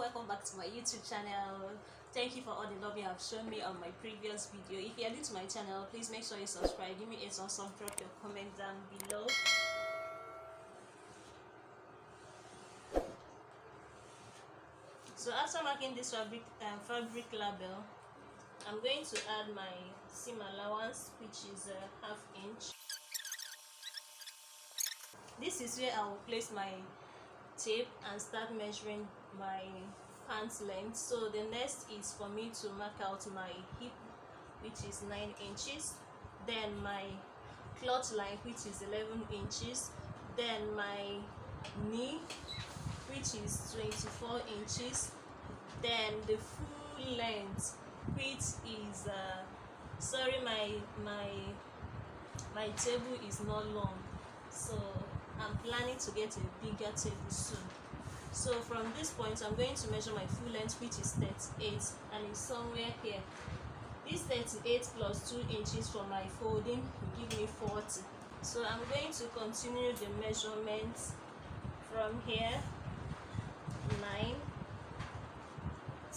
welcome back to my YouTube channel. Thank you for all the love you have shown me on my previous video. If you are new to my channel, please make sure you subscribe, give me a thumbs up, drop your comment down below. So after marking this fabric label, I'm going to add my seam allowance, which is a ½ inch. This is where I will place my tape and start measuring my pants length. So the next is for me to mark out my hip, which is 9 inches, then my cloth line, which is 11 inches, then my knee, which is 24 inches, then the full length, which is sorry, my table is not long, so I'm planning to get a bigger table soon. So from this point, I'm going to measure my full length, which is 38, and it's somewhere here. This 38 plus 2 inches for my folding will give me 40. So I'm going to continue the measurements from here, 9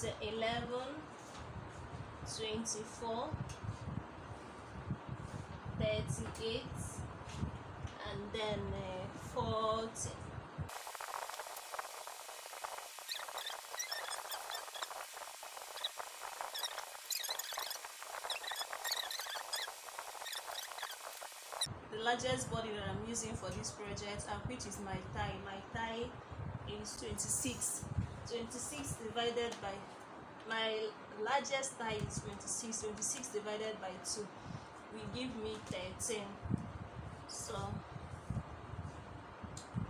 to 11, 24, 38, and then 40. The largest body that I'm using for this project, which is my thigh. My thigh is 26. 26 divided by, my largest thigh is 26. 26 divided by 2 will give me 13. So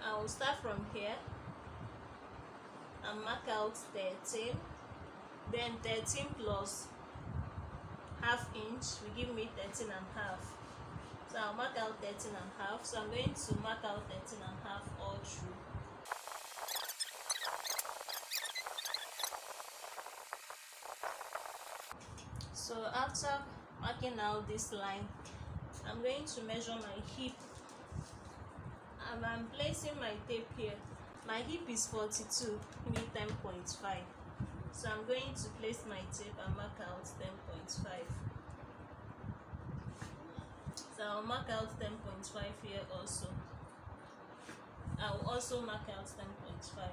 I will start from here and mark out 13, then 13 plus ½ inch will give me 13.5. So I'll mark out 13.5. So I'm going to mark out 13.5 all through. So after marking out this line, I'm going to measure my hip, and I'm placing my tape here. My hip is 42, me 10.5. So I'm going to place my tape and mark out 10.5. So I'll mark out 10.5 here also. I'll also mark out 10.5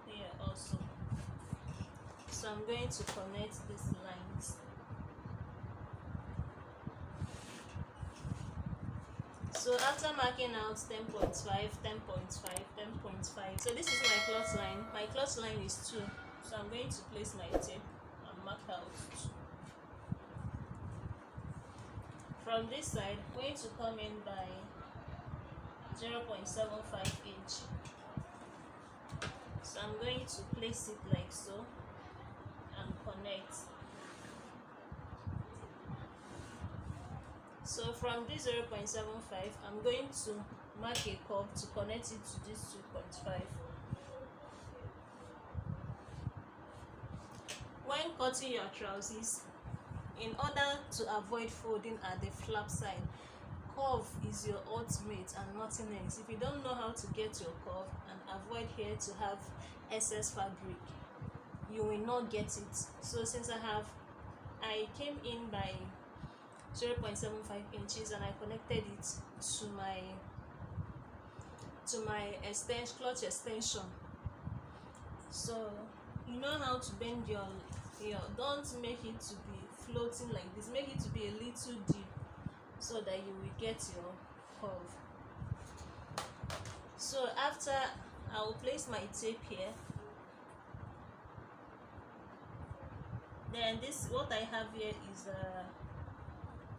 here also. So I'm going to connect these lines. So after marking out 10.5, 10.5, 10.5, so this is my cloth line. My cloth line is 2. So I'm going to place my tape and mark out 2. From this side, I'm going to come in by 0.75 inch. So I'm going to place it like so and connect. So from this 0.75, I'm going to mark a curve to connect it to this 2.5. When cutting your trousers, in order to avoid folding at the flap side, curve is your ultimate and nothing else. If you don't know how to get your curve and avoid here to have excess fabric, you will not get it. So since I came in by 0.75 inches and I connected it to my extension, clutch extension. So you know how to bend your don't make it to be floating like this, make it to be a little deep so that you will get your curve. So after, I will place my tape here. Then this, what I have here is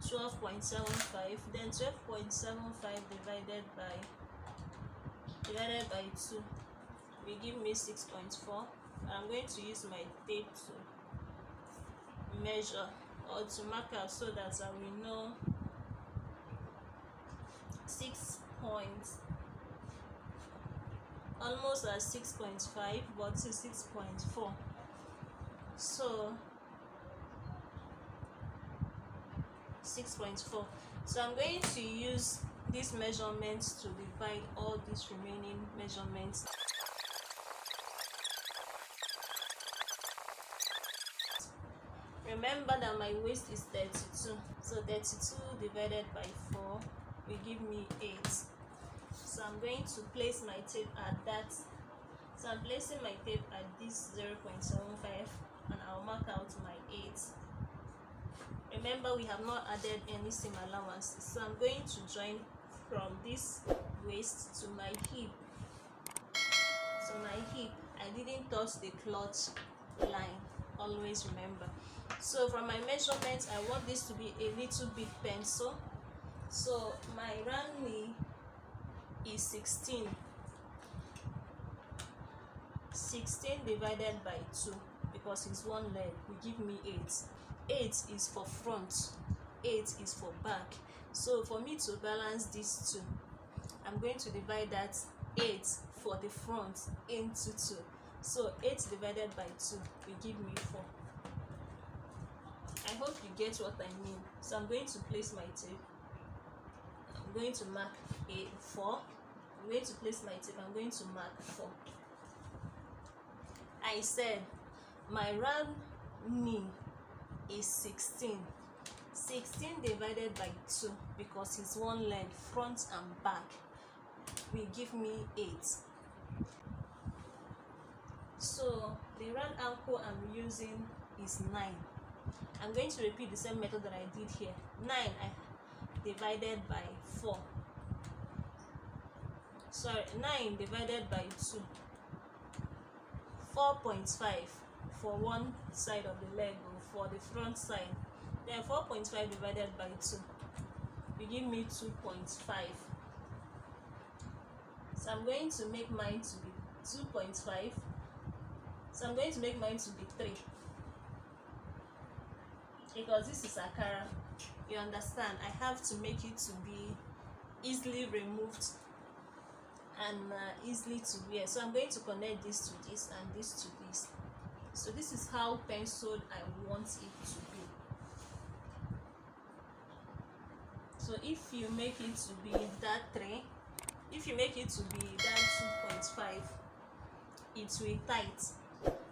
12.75, then 12.75 divided by 2 will give me 6.4. I'm going to use my tape to measure or to mark out so that I will know 6 points, almost at 6.5, but to 6.4. So 6.4. So I'm going to use these measurements to divide all these remaining measurements. Remember that my waist is 32, so 32 divided by 4 will give me 8. So I'm going to place my tape at that. So I'm placing my tape at this 0.75 and I'll mark out my 8. Remember, we have not added any seam allowances, so I'm going to join from this waist to my hip. So my hip, I didn't touch the cloth line, always remember. So from my measurements, I want this to be a little bit pencil. So my round knee is 16. 16 divided by 2, because it's one leg, will give me 8. 8 is for front, 8 is for back. So for me to balance these two, I'm going to divide that 8 for the front into 2. So 8 divided by 2 will give me 4. I hope you get what I mean. So I'm going to place my tape. I'm going to mark a 4. I'm going to place my tape. I'm going to mark 4. I said my round knee is 16. 16 divided by 2, because it's one leg, front and back, will give me 8. So the round ankle I'm using is 9. I'm going to repeat the same method that I did here. 9 divided by 4. Sorry, 9 divided by 2. 4.5 for one side of the leg, or for the front side. Then 4.5 divided by 2 will give me 2.5. So I'm going to make mine to be 2.5. So I'm going to make mine to be 3, because this is Akara. You understand? I have to make it to be easily removed and easily to wear. So I'm going to connect this to this and this to this. So this is how penciled I want it to be. So if you make it to be that 3, if you make it to be that 2.5, it will tight.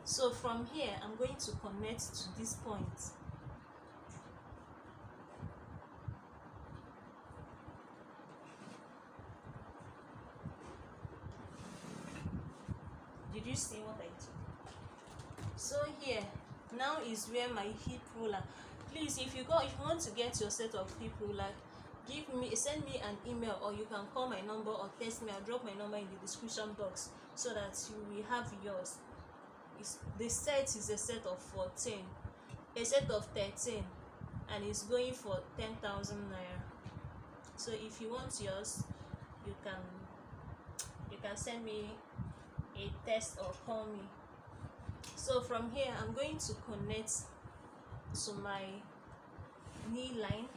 So from here, I'm going to connect to this point. Did you see what I did? So here now is where my hip ruler. Please, if you want to get your set of hip ruler, send me an email, or you can call my number or text me. I'll drop my number in the description box so that you will have yours. The set is a set of 14, a set of 13, and it's going for 10,000 naira. So if you want yours, you can send me a text or call me. So from here, I'm going to connect to my knee line.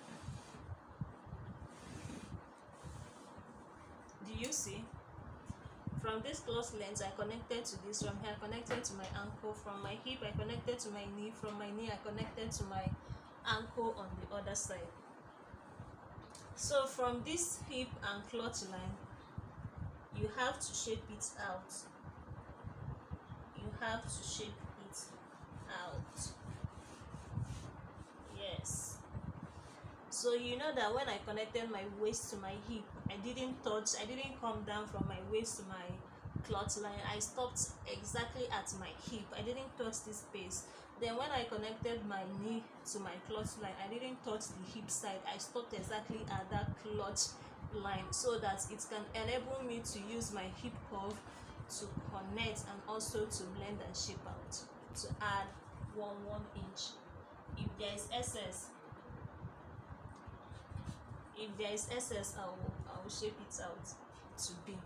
Do you see? From this close length, I connected to this. From here, I connected to my ankle. From my hip, I connected to my knee. From my knee, I connected to my ankle on the other side. So from this hip and clutch line, you have to shape it out. You have to shape it out. Yes. So you know that when I connected my waist to my hip, I didn't come down from my waist to my cloth line. I stopped exactly at my hip. I didn't touch this space. Then when I connected my knee to my cloth line, I didn't touch the hip side. I stopped exactly at that cloth line, so that it can enable me to use my hip curve to connect and also to blend and shape out, to add 1 inch. If there is excess, I will shape it out to be.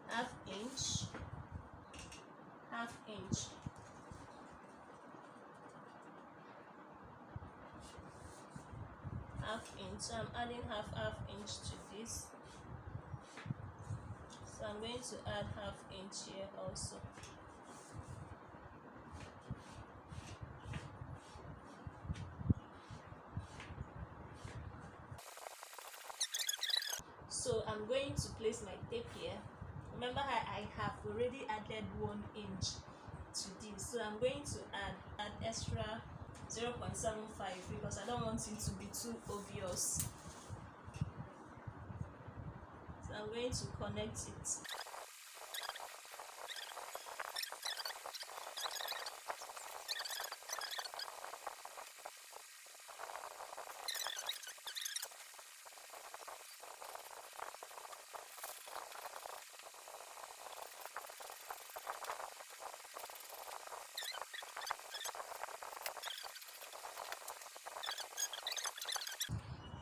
Half inch, half inch. Half inch. So I'm adding half inch to this. So I'm going to add half inch here also. So I'm going to place my tape here. remember I have already added 1 inch to this, so I'm going to add extra 0.75 because I don't want it to be too obvious. So I'm going to connect it.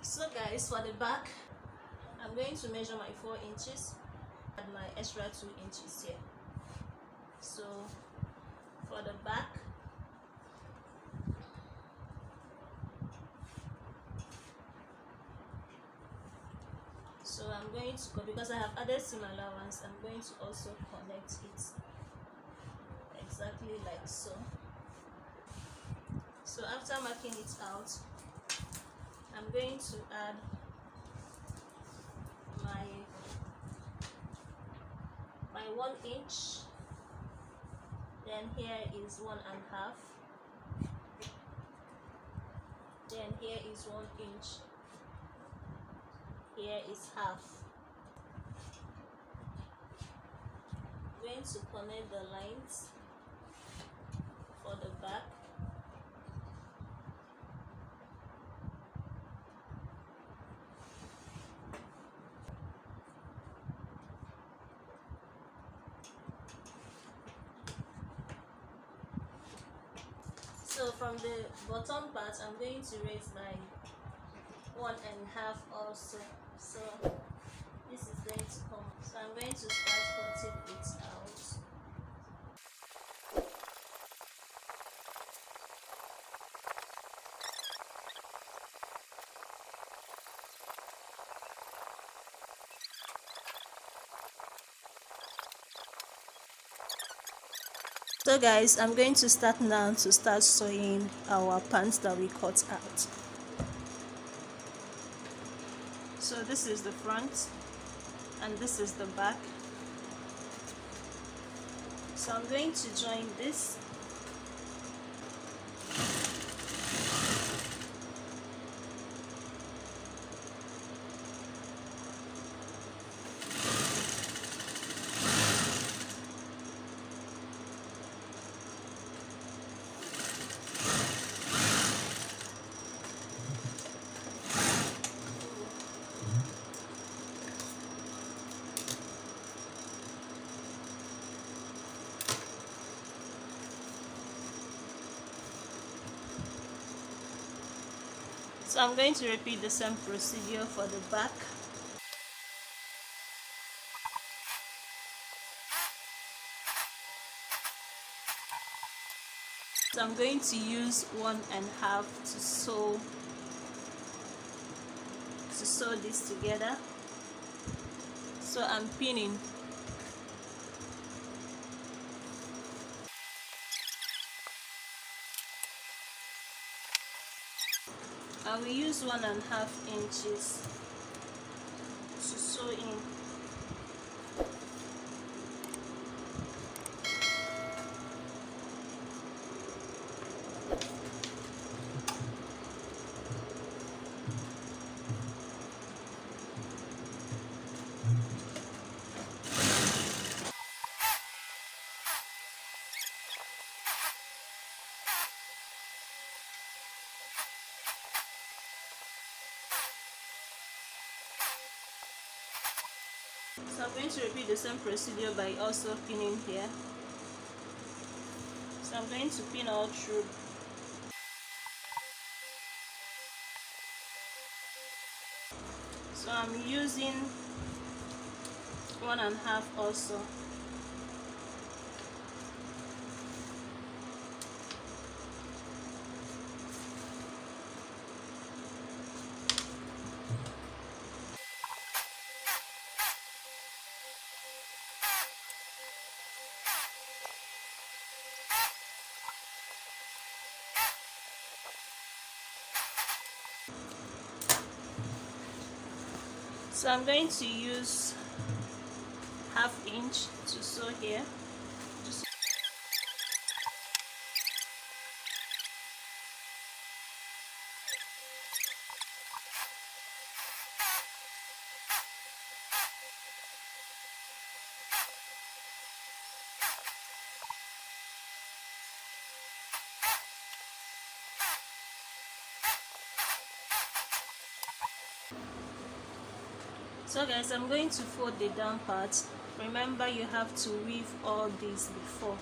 So guys, for the back, I'm going to measure my 4 inches and my extra 2 inches here. So for the back, so I'm going to go, because I have added seam allowance, I'm going to also connect it exactly like so. So after marking it out, I'm going to add my 1 inch, then here is 1.5, then here is 1 inch, here is half. I'm going to connect the lines for the back. So from the bottom part, I'm going to raise my 1.5 also. So this is going to come. So I'm going to start cutting it out. So guys, I'm going to start now to start sewing our pants that we cut out. So this is the front and this is the back. So I'm going to join this. So I'm going to repeat the same procedure for the back. So I'm going to use 1.5 to sew this together. So I'm pinning. I will use 1.5 inches to sew in. So I'm going to repeat the same procedure by also pinning here. So I'm going to pin all through. So I'm using 1.5 also. So I'm going to use 1/2 inch to sew here. So guys, I'm going to fold the down part. Remember, you have to weave all these before.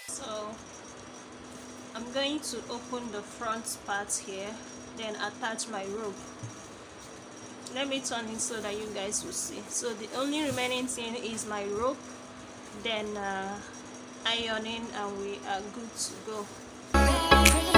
So I'm going to open the front part here, then attach my rope. Let me turn it so that you guys will see. So the only remaining thing is my rope, then ironing, and we are good to go.